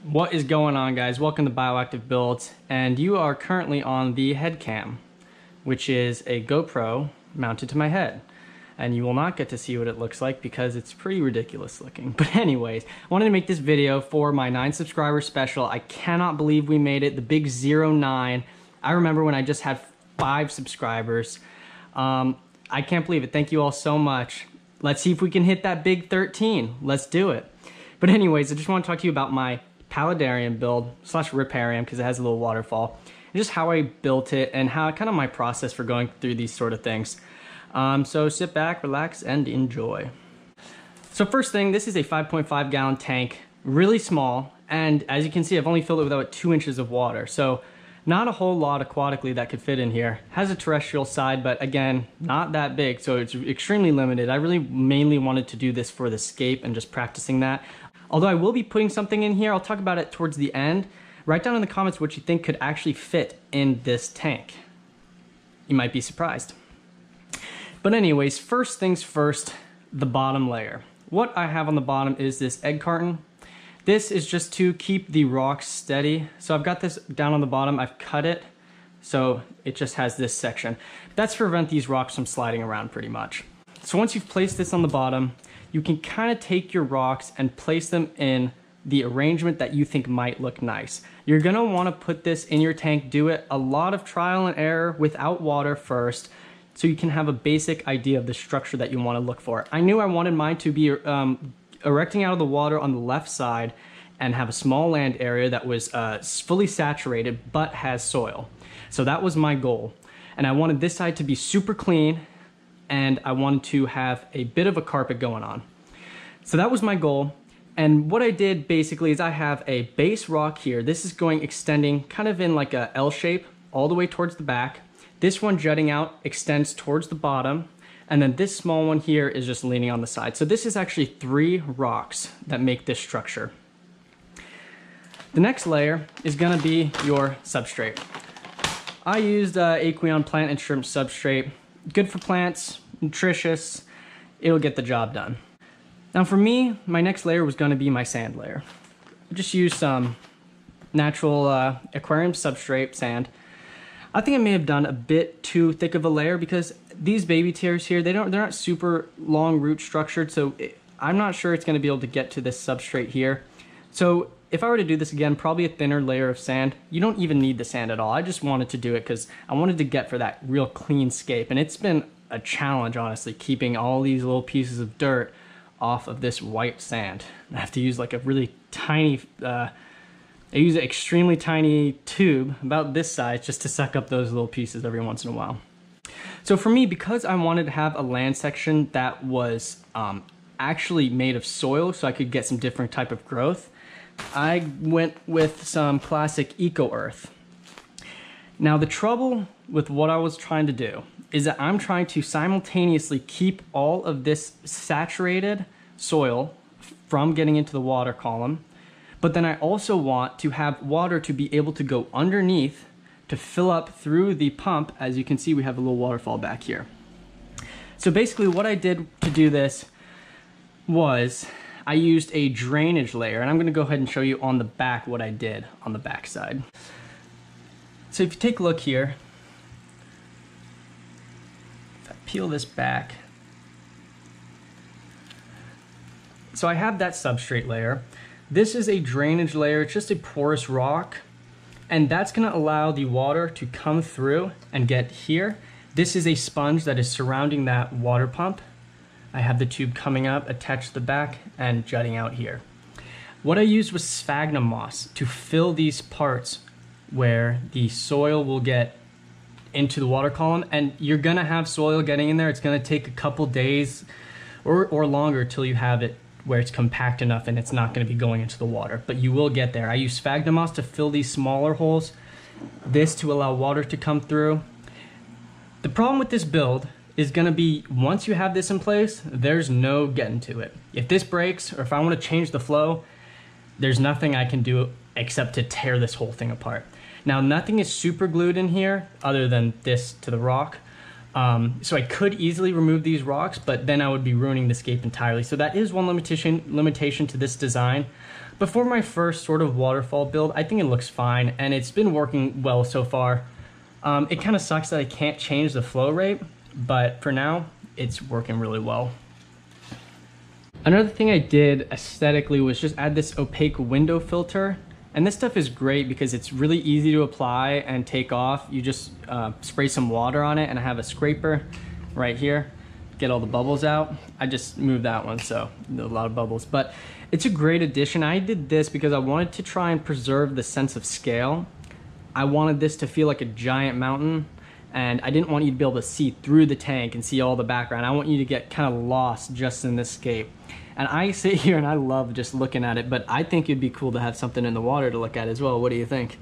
What is going on, guys? Welcome to Bioactive Builds, and you are currently on the head cam, which is a GoPro mounted to my head. And you will not get to see what it looks like because it's pretty ridiculous looking. But anyways, I wanted to make this video for my 9 subscriber special. I cannot believe we made it, the big 09. I remember when I just had 5 subscribers. I can't believe it. Thank you all so much. Let's see if we can hit that big 13. Let's do it. But anyways, I just want to talk to you about my Paludarium build / Riparium because it has a little waterfall. And just how I built it and how kind of my process for going through these sort of things. So sit back, relax, and enjoy. So first thing, this is a 5.5 gallon tank, really small. And as you can see, I've only filled it with about 2 inches of water. So not a whole lot aquatically that could fit in here. Has a terrestrial side, but again, not that big. So it's extremely limited. I really mainly wanted to do this for the scape and just practicing that. Although I will be putting something in here, I'll talk about it towards the end. Write down in the comments what you think could actually fit in this tank. You might be surprised. But anyways, first things first, the bottom layer. What I have on the bottom is this egg carton. This is just to keep the rocks steady. So I've got this down on the bottom, I've cut it, so it just has this section. That's to prevent these rocks from sliding around pretty much. So once you've placed this on the bottom, you can kind of take your rocks and place them in the arrangement that you think might look nice. You're gonna wanna put this in your tank, do it a lot of trial and error without water first, so you can have a basic idea of the structure that you want to look for. I knew I wanted mine to be erecting out of the water on the left side and have a small land area that was fully saturated but has soil. So that was my goal. And I wanted this side to be super clean, and I wanted to have a bit of a carpet going on. So that was my goal. And what I did basically is I have a base rock here. This is going extending kind of in like a L shape all the way towards the back. This one jutting out extends towards the bottom, and then this small one here is just leaning on the side. So this is actually 3 rocks that make this structure. The next layer is gonna be your substrate. I used Aqueon plant and shrimp substrate. Good for plants, nutritious, it'll get the job done. Now for me, my next layer was gonna be my sand layer. I just used some natural aquarium substrate sand. I think I may have done a bit too thick of a layer because these baby tears here, they're not super long root structured, so I'm not sure it's going to be able to get to this substrate here. So if I were to do this again, probably a thinner layer of sand. You don't even need the sand at all. I just wanted to do it because I wanted to get for that real clean scape, and it's been a challenge, honestly, keeping all these little pieces of dirt off of this white sand. I have to use like a really tiny I use an extremely tiny tube, about this size, just to suck up those little pieces every once in a while. So for me, because I wanted to have a land section that was actually made of soil so I could get some different type of growth, I went with some classic eco earth. Now the trouble with what I was trying to do is that I'm trying to simultaneously keep all of this saturated soil from getting into the water column, but then I also want to have water to be able to go underneath to fill up through the pump. As you can see, we have a little waterfall back here. So basically what I did to do this was I used a drainage layer, and I'm gonna go ahead and show you on the back what I did on the back side. So if you take a look here, if I peel this back, so I have that substrate layer. This is a drainage layer, it's just a porous rock, and that's gonna allow the water to come through and get here. This is a sponge that is surrounding that water pump. I have the tube coming up, attached to the back, and jutting out here. What I used was sphagnum moss to fill these parts where the soil will get into the water column, and you're gonna have soil getting in there. It's gonna take a couple days or longer till you have it where it's compact enough and it's not going to be going into the water, but you will get there. I use sphagnum moss to fill these smaller holes, this to allow water to come through. The problem with this build is going to be, once you have this in place, there's no getting to it. If this breaks, or if I want to change the flow, there's nothing I can do except to tear this whole thing apart. Now, nothing is super glued in here other than this to the rock. So I could easily remove these rocks, but then I would be ruining the scape entirely. So that is one limitation to this design. But for my first sort of waterfall build, I think it looks fine, and it's been working well so far. It kind of sucks that I can't change the flow rate, but for now, it's working really well. Another thing I did aesthetically was just add this opaque window filter. And this stuff is great because it's really easy to apply and take off. You just spray some water on it, and I have a scraper right here, get all the bubbles out. I just moved that one, so a lot of bubbles, but it's a great addition. I did this because I wanted to try and preserve the sense of scale. I wanted this to feel like a giant mountain, and I didn't want you to be able to see through the tank and see all the background. I want you to get kind of lost just in this scape. And I sit here and I love just looking at it, but I think it'd be cool to have something in the water to look at as well. What do you think?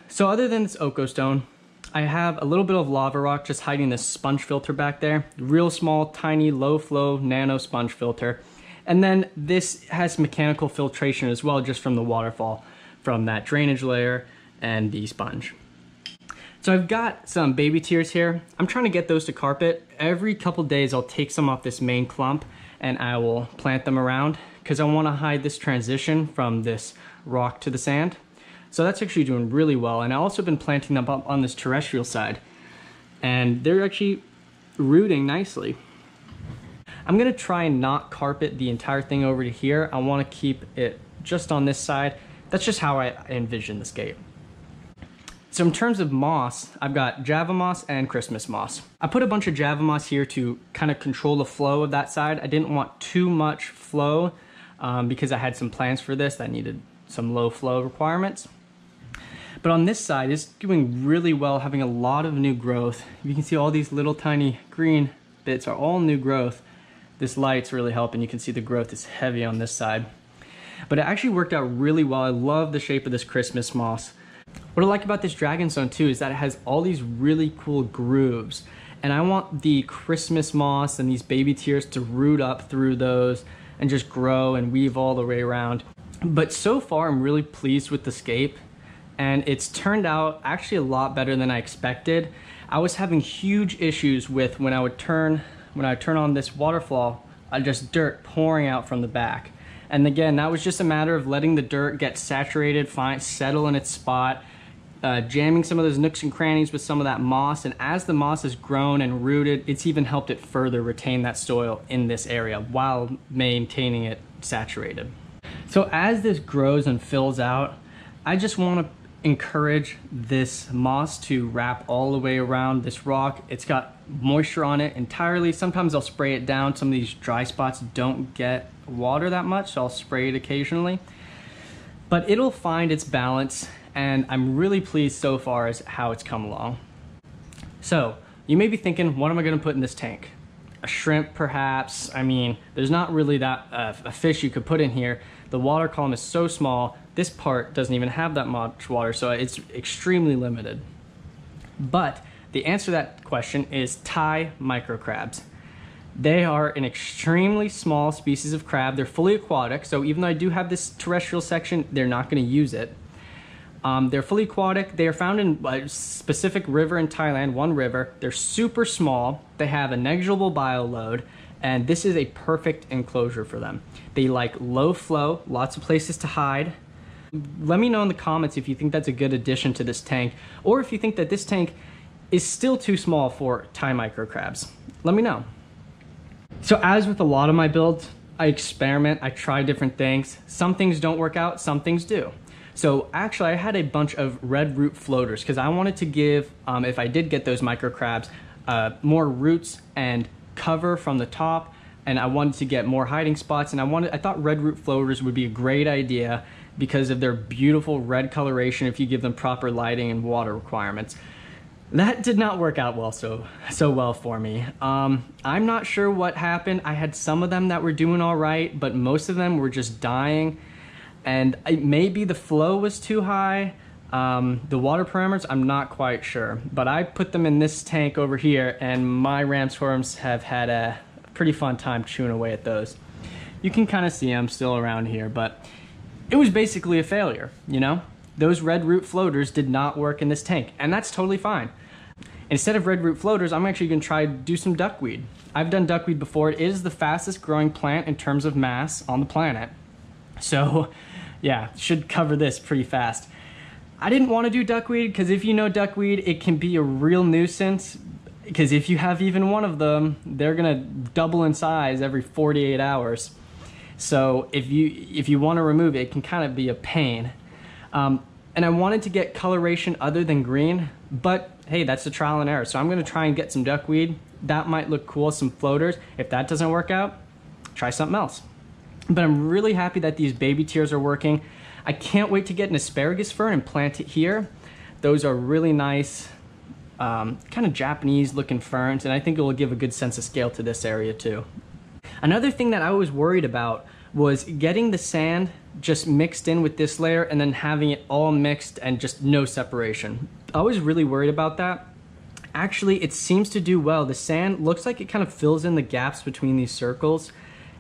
So other than this Oko stone, I have a little bit of lava rock just hiding this sponge filter back there. Real small, tiny, low flow, nano sponge filter. And then this has mechanical filtration as well, just from the waterfall, from that drainage layer and the sponge. So I've got some baby tears here. I'm trying to get those to carpet. Every couple days I'll take some off this main clump and I will plant them around because I want to hide this transition from this rock to the sand. So that's actually doing really well. And I've also been planting them up on this terrestrial side, and they're actually rooting nicely. I'm gonna try and not carpet the entire thing over to here. I want to keep it just on this side. That's just how I envision the scape. So in terms of moss, I've got Java moss and Christmas moss. I put a bunch of Java moss here to kind of control the flow of that side. I didn't want too much flow because I had some plans for this that needed some low flow requirements. But on this side, it's doing really well, having a lot of new growth. You can see all these little tiny green bits are all new growth. This light's really helping. You can see the growth is heavy on this side. But it actually worked out really well. I love the shape of this Christmas moss. What I like about this dragonstone too is that it has all these really cool grooves, and I want the Christmas moss and these baby tears to root up through those and just grow and weave all the way around. But so far I'm really pleased with the scape, and it's turned out actually a lot better than I expected. I was having huge issues with when I would turn on this waterfall, just dirt pouring out from the back. And again, that was just a matter of letting the dirt get saturated, settle in its spot, jamming some of those nooks and crannies with some of that moss. And as the moss has grown and rooted, it's even helped it further retain that soil in this area while maintaining it saturated. So as this grows and fills out, I just want to encourage this moss to wrap all the way around this rock. It's got moisture on it entirely. Sometimes I'll spray it down. Some of these dry spots don't get water that much, so I'll spray it occasionally. But it'll find its balance, and I'm really pleased so far as how it's come along. So you may be thinking, what am I going to put in this tank? A shrimp, perhaps? I mean, there's not really that a fish you could put in here. The water column is so small. This part doesn't even have that much water, so it's extremely limited. But the answer to that question is Thai microcrabs. They are an extremely small species of crab. They're fully aquatic, so even though I do have this terrestrial section, they're not going to use it. They're fully aquatic. They are found in a specific river in Thailand, one river. They're super small. They have a negligible bioload, and this is a perfect enclosure for them. They like low flow, lots of places to hide. Let me know in the comments if you think that's a good addition to this tank, or if you think that this tank is still too small for Thai microcrabs. Let me know. So as with a lot of my builds, I experiment, I try different things. Some things don't work out, some things do. So actually I had a bunch of red root floaters because I wanted to give, if I did get those microcrabs, more roots and cover from the top, and I wanted to get more hiding spots, and I thought red root floaters would be a great idea because of their beautiful red coloration if you give them proper lighting and water requirements. That did not work out so well for me. I'm not sure what happened. I had some of them that were doing all right, but most of them were just dying. And maybe the flow was too high. The water parameters, I'm not quite sure. But I put them in this tank over here, and my ramsworms have had a pretty fun time chewing away at those. You can kind of see them still around here, but it was basically a failure, you know? Those red root floaters did not work in this tank, and that's totally fine. Instead of red root floaters, I'm actually gonna try to do some duckweed. I've done duckweed before. It is the fastest growing plant in terms of mass on the planet. So yeah, should cover this pretty fast. I didn't want to do duckweed because if you know duckweed, it can be a real nuisance, because if you have even one of them, they're gonna double in size every 48 hours. So if you want to remove it, it can kind of be a pain. And I wanted to get coloration other than green, but hey, that's the trial and error. So I'm gonna try and get some duckweed. That might look cool, some floaters. If that doesn't work out, try something else. But I'm really happy that these baby tiers are working. I can't wait to get an asparagus fern and plant it here. Those are really nice, kind of Japanese looking ferns, and I think it will give a good sense of scale to this area too. Another thing that I was worried about was getting the sand just mixed in with this layer and then having it all mixed and just no separation. I was really worried about that. Actually, it seems to do well. The sand looks like it kind of fills in the gaps between these circles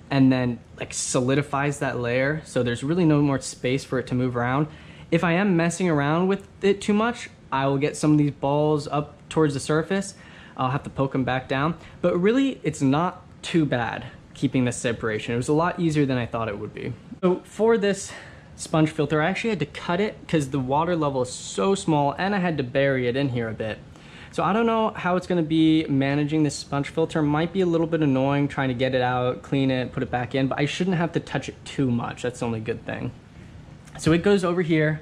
and then like solidifies that layer, so there's really no more space for it to move around. If I am messing around with it too much, I will get some of these balls up towards the surface. I'll have to poke them back down, but really it's not too bad keeping this separation. It was a lot easier than I thought it would be. So for this sponge filter, I actually had to cut it because the water level is so small, and I had to bury it in here a bit. So I don't know how it's gonna be managing this sponge filter. Might be a little bit annoying trying to get it out, clean it, put it back in, but I shouldn't have to touch it too much. That's the only good thing. So it goes over here,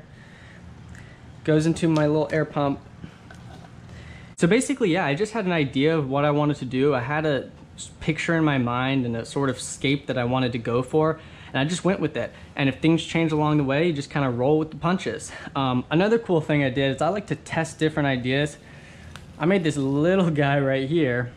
goes into my little air pump. So basically, yeah, I just had an idea of what I wanted to do. I had a picture in my mind and a sort of scape that I wanted to go for, and I just went with it. And if things change along the way, you just kind of roll with the punches. Another cool thing I did is I like to test different ideas. I made this little guy right here,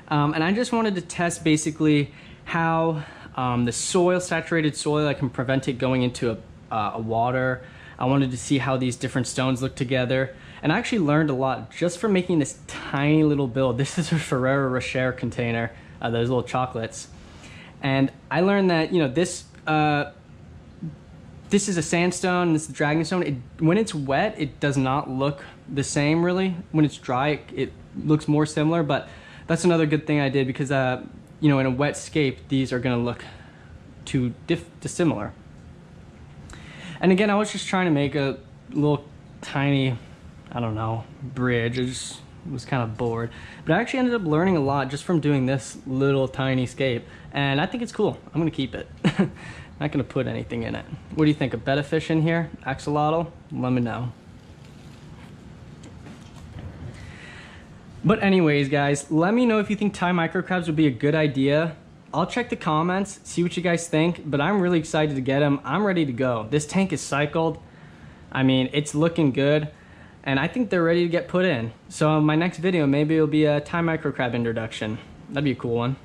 and I just wanted to test basically how the soil, saturated soil, I can prevent it going into a water. I wanted to see how these different stones look together, and I actually learned a lot just from making this tiny little build. This is a Ferrero Rocher container, those little chocolates, and I learned that, you know, this is a sandstone, this is a dragonstone. When it's wet, it does not look the same really. When it's dry, it looks more similar, but that's another good thing I did because, you know, in a wet scape, these are gonna look too dissimilar. And again, I was just trying to make a little tiny, I don't know, bridge. I just was kind of bored. But I actually ended up learning a lot just from doing this little tiny scape, and I think it's cool. I'm gonna keep it. Not gonna put anything in it. What do you think, a betta fish in here? Axolotl? Let me know. But anyways, guys, let me know if you think Thai microcrabs would be a good idea. I'll check the comments, see what you guys think, but I'm really excited to get them. I'm ready to go. This tank is cycled. I mean, it's looking good, and I think they're ready to get put in. So my next video, maybe it'll be a Thai microcrab introduction. That'd be a cool one.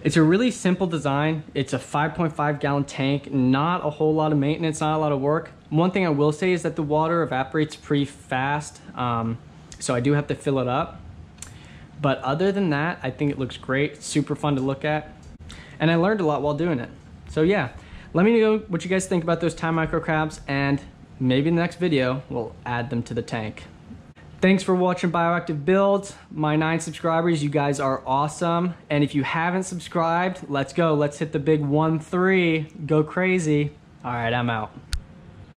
It's a really simple design. It's a 5.5 gallon tank, not a whole lot of maintenance, not a lot of work. One thing I will say is that the water evaporates pretty fast, so I do have to fill it up. But other than that, I think it looks great. It's super fun to look at, and I learned a lot while doing it. So yeah, let me know what you guys think about those Thai microcrabs, and maybe in the next video, we'll add them to the tank. Thanks for watching Bioactive Builds. My 9 subscribers, you guys are awesome. And if you haven't subscribed, let's go. Let's hit the big 1-3. Go crazy. All right, I'm out.